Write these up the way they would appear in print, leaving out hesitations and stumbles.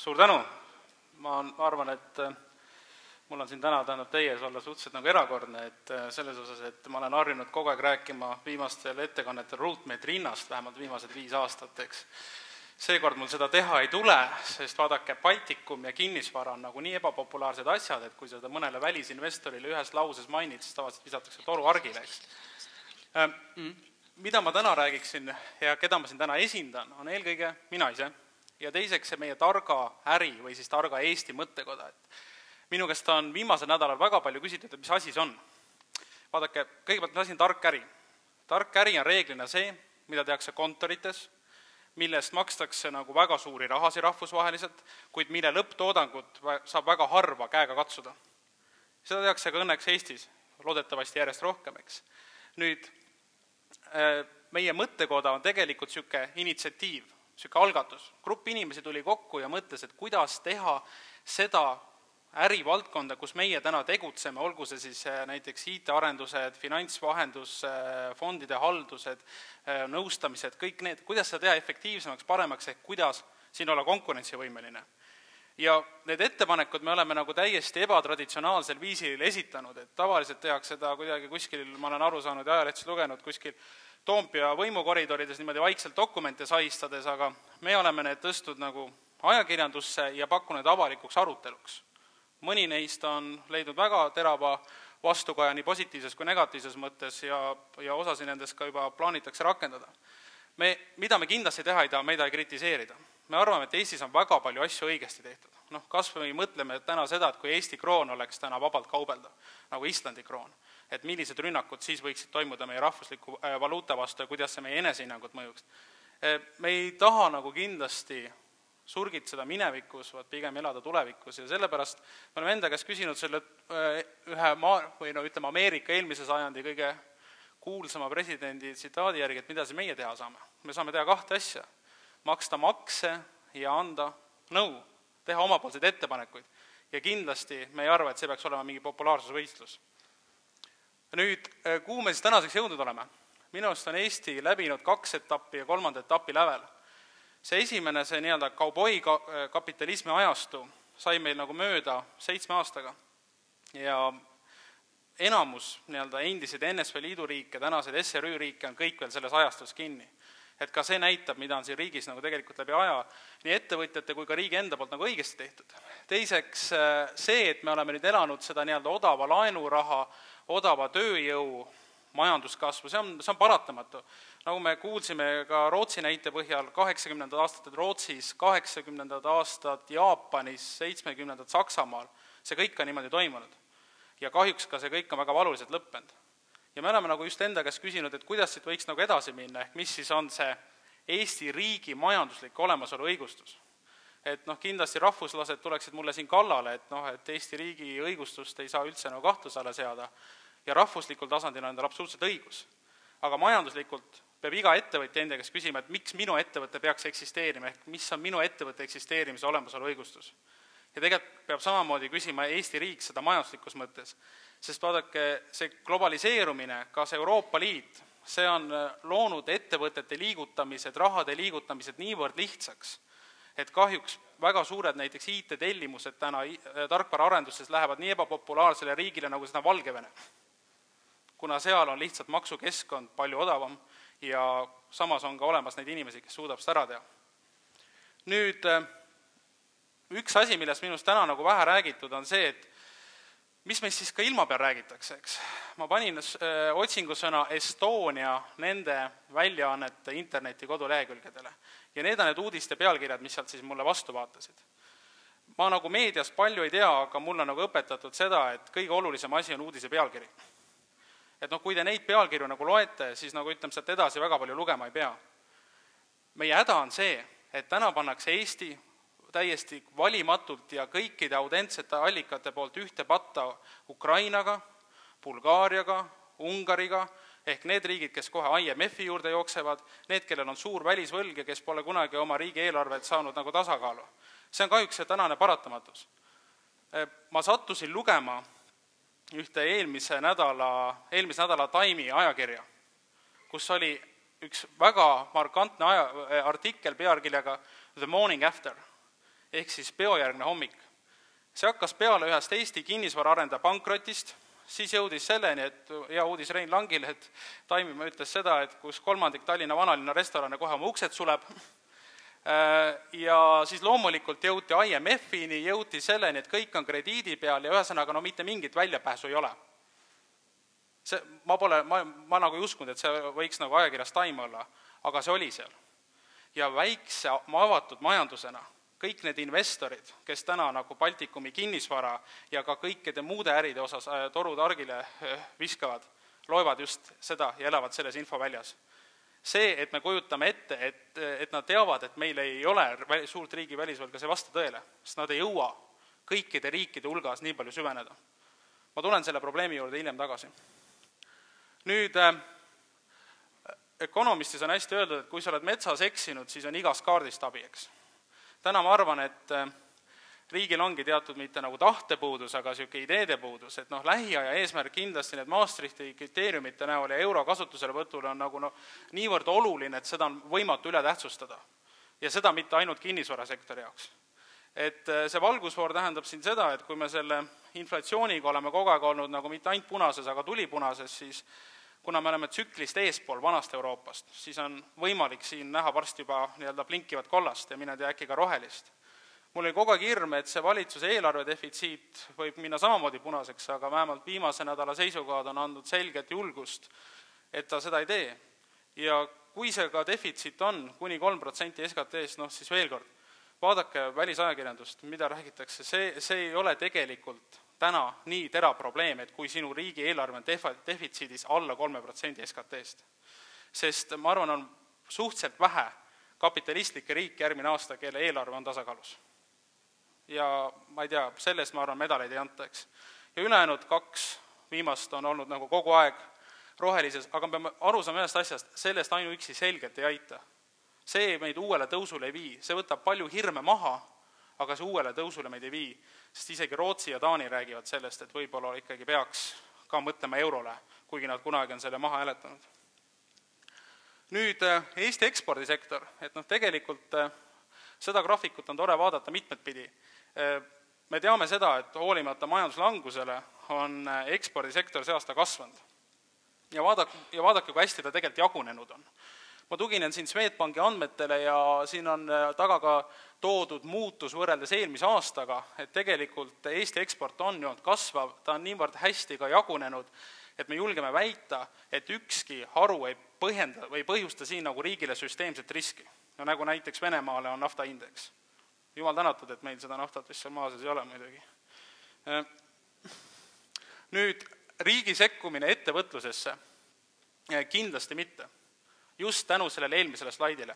Suur tänu! Ma arvan, et mul on siin täna tähendab teie ees olla suhteliselt nagu erakordne, et selles osas, et ma olen harjunud kogu aeg rääkima viimastel ettekannetel ruutmeetri hinnast, vähemalt viimased 5 aastat, eks. Seekord mul seda teha ei tule, sest vaadake, Baltikum ja kinnisvara on nagu nii ebapopulaarsed asjad, et kui seda mõnele välisinvestorile ühes lauses mainid, siis tavaliselt visatakse toru argile, eks. Mida ma täna räägiksin ja keda ma siin täna esindan, on eelkõige mina ise ja teiseks see meie targa äri või siis targa Eesti mõttekoda. Minu käest on viimasel nädalal väga palju küsitud, et mis asi see on. Vaadake, kõigepealt mis asi on tark äri. Tark äri on reeglina see, mida tehakse kontorites, millest makstakse nagu väga suuri rahasi rahvusvaheliselt, kuid mille lõpptoodangut saab väga harva käega katsuda. Seda tehakse ka õnneks Eestis, loodetavasti järjest rohkem, eks. Nüüd, meie mõttekoda on tegelikult siuke initsiatiiv, siuke algatus. Grupp inimesi tuli kokku ja mõtles, et kuidas teha seda ärivaldkonda, kus meie täna tegutseme, olgu see siis näiteks IT-arendused, finantsvahendus, fondide haldused, nõustamised, kõik need, kuidas seda teha efektiivsemaks, paremaks, ehk kuidas siin olla konkurentsivõimeline. Ja need ettepanekud me oleme nagu täiesti ebatraditsionaalsel viisil esitanud, et tavaliselt tehakse seda kuidagi kuskil, ma olen aru saanud ja ajalehtsi lugenud, kuskil Toompea võimukoridorides niimoodi vaikselt dokumente saistades, aga me oleme need tõstud nagu ajakirjandusse ja pakkunud avalikuks aruteluks. Mõni neist on leidnud väga terava vastukaja nii positiivses kui negatiivses mõttes ja osasi nendest ka juba plaanitakse rakendada. Mida me kindlasti teha ei taha, me ei taha kritiseerida. Me arvame, et Eestis on väga palju asju õigesti tehtud. Kas või mõtleme täna seda, et kui Eesti kroon oleks täna vabalt kaubelda, nagu Islandi kroon, et millised rünnakud siis võiksid toimuda meie rahvusliku valuuta vastu ja kuidas see meie enesehinnangut mõjuks. Me ei taha nagu kindlasti surgitseda minevikus, vaid pigem elada tulevikus ja sellepärast me oleme enda käest küsinud selle ühe Ameerika eelmise sajandi kõige kuulsama presidendi tsitaadi järgi, et mida see meie teha saame. Me saame teha 2 asja. Maksta makse ja anda nõu, teha omapoolseid ettepanekuid. Ja kindlasti me ei arva, et see peaks olema mingi populaarsusvõistlus. Nüüd, kuhu me siis tänaseks jõudnud oleme? Minu arust on Eesti läbinud 2 etappi ja 3. etapi lävel. See esimene, see nii-öelda kauboi kapitalismi ajastu sai meil nagu mööda 7 aastaga. Ja enamus nii-öelda endised NSV Liidu riike, tänased SRÜ riike on kõik veel selles ajastus kinni. Et ka see näitab, mida on siin riigis nagu tegelikult läbi aja nii ettevõtjate kui ka riigi enda poolt nagu õigesti tehtud. Teiseks see, et me oleme nüüd elanud seda nii-öelda odava laenuraha, odava tööjõu majanduskasvu, see on paratamatu. Nagu me kuulsime ka Rootsi näite põhjal, 80. aastatel Rootsis, 80. aastat Jaapanis, 70. Saksamaal, see kõik on niimoodi toimunud. Ja kahjuks ka see kõik on väga valuliselt lõppenud. Ja me oleme nagu just enda käest küsinud, et kuidas siit võiks nagu edasi minna, ehk mis siis on see Eesti riigi majanduslik olemasolu õigustus. Et kindlasti rahvuslased tuleksid mulle siin kallale, et Eesti riigi õigustust ei saa üldse nagu kahtluse alla seada ja rahvuslikul tasandil on tal absoluutselt õigus. Aga majanduslikult peab iga ettevõtja enda käest küsima, et miks minu ettevõte peaks eksisteerima, ehk mis on minu ettevõtte eksisteerimise olemasolu õigustus. Ja tegelikult peab samamoodi küsima Eesti riik seda majanduslikus mõttes. Sest vaadake, see globaliseerumine, kas Euroopa Liit, see on loonud ettevõtete liigutamised, rahade liigutamised niivõrd lihtsaks, et kahjuks väga suured näiteks IT-tellimused täna tarkvaraarendustes lähevad nii ebapopulaarsele riigile nagu seda Valgevene, kuna seal on lihtsalt maksukeskkond palju odavam ja samas on ka olemas neid inimesi, kes suudab seda ära teha. Nüüd, üks asi, millest minust täna nagu vähe räägitud, on see, et mis meist siis ka ilma peal räägitakse, eks? Ma panin otsingusõna Estonia nende väljaannete interneti kodulehekülgedele. Ja need on need uudiste pealkirjad, mis sealt siis mulle vastu vaatasid. Ma nagu meedias palju ei tea, aga mul on nagu õpetatud seda, et kõige olulisem asi on uudise pealkiri. Et kui te neid pealkirju nagu loete, siis nagu ütleme, sealt edasi väga palju lugema ei pea. Meie häda on see, et täna pannakse Eesti täiesti valimatult ja kõikide autentsete allikate poolt ühte patta Ukrainaga, Bulgaariaga, Ungariga, ehk need riigid, kes kohe IMF-i juurde jooksevad, need, kellel on suur välisvõlg ja kes pole kunagi oma riigi eelarvet saanud nagu tasakaalu. See on kahjuks see tänane paratamatus. Ma sattusin lugema ühte eelmise nädala Time'i ajakirja, kus oli üks väga markantne artikkel pealkirjaga The Morning After. ehk siis peojärgne hommik. See hakkas peale ühest Eesti kinnisvaraarendaja pankrotist, siis jõudis selleni, et hea uudis Rein Langile, et Taimimaa ütles seda, et kus 1/3 Tallinna vanalinna restorane kohe oma uksed suleb. Ja siis loomulikult jõuti IMF-ini, jõuti selleni, et kõik on krediidi peal ja ühesõnaga no mitte mingit väljapääsu ei ole. Ma nagu ei uskunud, et see võiks nagu ajakirjas Time olla, aga see oli seal. Ja väikse avatud majandusena kõik need investorid, kes täna nagu Baltikumi kinnisvara ja ka kõikide muude äride osas torud argile viskavad, loevad just seda ja elavad selles infoväljas. See, et me kujutame ette, et nad teavad, et meil ei ole suurt riigi välisvõlga, see vasta tõele, sest nad ei jõua kõikide riikide hulgas nii palju süveneda. Ma tulen selle probleemi juurde hiljem tagasi. Nüüd, Economistis on hästi öeldud, et kui sa oled metsas eksinud, siis on igast kaardist abi, eks. Täna ma arvan, et riigil ongi teatud mitte nagu tahtepuudus, aga selline ideede puudus, et lähiaja eesmärk kindlasti need Maastrichti kriteeriumite näol ja euro kasutusele võtul on nagu niivõrd oluline, et seda on võimatu üle tähtsustada. Ja seda mitte ainult kinnisvarasektori jaoks. Et see valgusfoor tähendab siin seda, et kui me selle inflatsiooniga oleme kogu aeg olnud nagu mitte ainult punases, aga tulipunases, siis kuna me oleme tsüklist eespool vanast Euroopast, siis on võimalik siin näha varsti juba blinkivat kollast ja mine tea äkki ka rohelist. Mul oli kogu aeg hirm, et see valitsuse eelarve defitsiit võib minna samamoodi punaseks, aga vähemalt viimase nädala seisukohad on andnud selget julgust, et ta seda ei tee. Ja kui see ka defitsiit on kuni 3% SKT-st, siis veel kord, vaadake välisajakirjandust, mida räägitakse, see ei ole tegelikult täna nii terav probleem, et kui sinu riigi eelarve on defitsiidis alla 3% SKT-st. Sest ma arvan, on suhteliselt vähe kapitalistlikke riike järgmine aasta, kelle eelarve on tasakaalus. Ja ma ei tea, sellest ma arvan medaleid ei anta, eks. Ja ülejäänud 2 viimast on olnud nagu kogu aeg rohelises, aga me peame aru saama ühest asjast, sellest ainuüksi selgelt ei aita. See meid uuele tõusule ei vii, see võtab palju hirme maha, aga see uuele tõusule meid ei vii, sest isegi Rootsi ja Taani räägivad sellest, et võib-olla ikkagi peaks ka mõtlema eurole, kuigi nad kunagi on selle maha hääletanud. Nüüd Eesti ekspordisektor, et tegelikult seda graafikut on tore vaadata mitmed pidi. Me teame seda, et hoolimata majanduslangusele on ekspordisektor see aasta kasvanud. Ja vaadake, kui hästi ta tegelikult jagunenud on. Ma tuginen siin Swedbanki andmetele ja siin on taga ka toodud muutus võrreldes eelmise aastaga, et tegelikult Eesti eksport on ju kasvav, ta on niivõrd hästi ka jagunenud, et me julgeme väita, et ükski haru ei põhjusta siin nagu riigile süsteemset riski. No nagu näiteks Venemaale on naftaindeks. Jumal tänatud, et meil seda naftat vist seal maases ei ole muidugi. Nüüd riigi sekkumine ettevõtlusesse kindlasti mitte. Just tänu sellele eelmisele slaidile.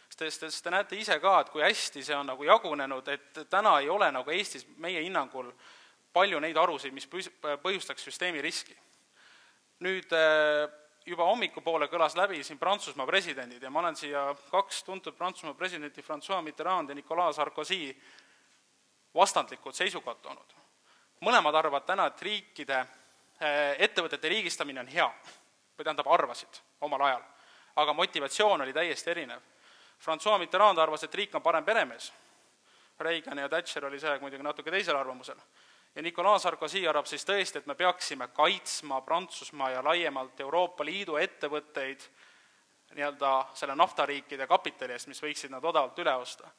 Sest te näete ise ka, et kui hästi see on nagu jagunenud, et täna ei ole nagu Eestis meie hinnangul palju neid harusid, mis põhjustaks süsteemi riski. Nüüd juba hommikupoole kõlas läbi siin Prantsusmaa presidendid ja ma olen siia 2 tuntud Prantsusmaa presidenti François Mitterrand ja Nicolas Sarkozy vastandlikud seisukohad toonud. Mõlemad arvavad täna, et riikide ettevõtete riigistamine on hea, või tähendab arvasid omal ajal, aga motivatsioon oli täiesti erinev. François Mitterrand arvas, et riik on parem peremees. Reagan ja Thatcher oli see muidugi natuke teisel arvamusel. Ja Nicolas Sarkozy arvab siis tõesti, et me peaksime kaitsma Prantsusmaa ja laiemalt Euroopa Liidu ettevõtteid selle naftariikide kapitali eest, mis võiksid nad odavalt üle osta.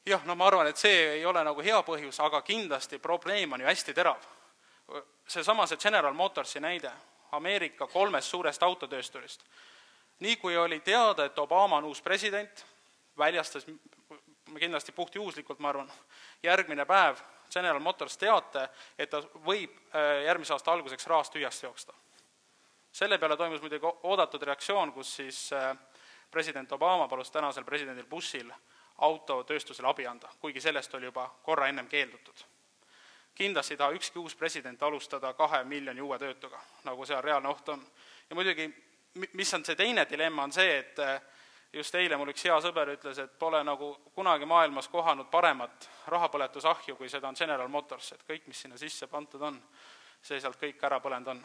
Jah, ma arvan, et see ei ole nagu hea põhjus, aga kindlasti probleem on ju hästi terav. See General Motorsi näide, Ameerika 3 suurest autotöösturist. Nii kui oli teada, et Obama on uus president, väljastas kindlasti puhtjuhuslikult, ma arvan, järgmine päev General Motors teate, et ta võib järgmise aasta alguseks rahast tühjast jooksta. Selle peale toimus muidugi oodatud reaktsioon, kus siis president Obama palus tänasel presidendil Bushil autotööstusele abi anda, kuigi sellest oli juba korra ennem keeldutud. Kindlasti ei taha ükski uus president alustada 2 miljoni uue töötuga, nagu seal reaalne oht on. Ja muidugi, mis on see teine dilemma, on see, et just eile mul üks hea sõber ütles, et pole nagu kunagi maailmas kohanud paremat rahapõletusahju, kui seda on General Motors, et kõik, mis sinna sisse pantud on, see sealt kõik ära põlend on.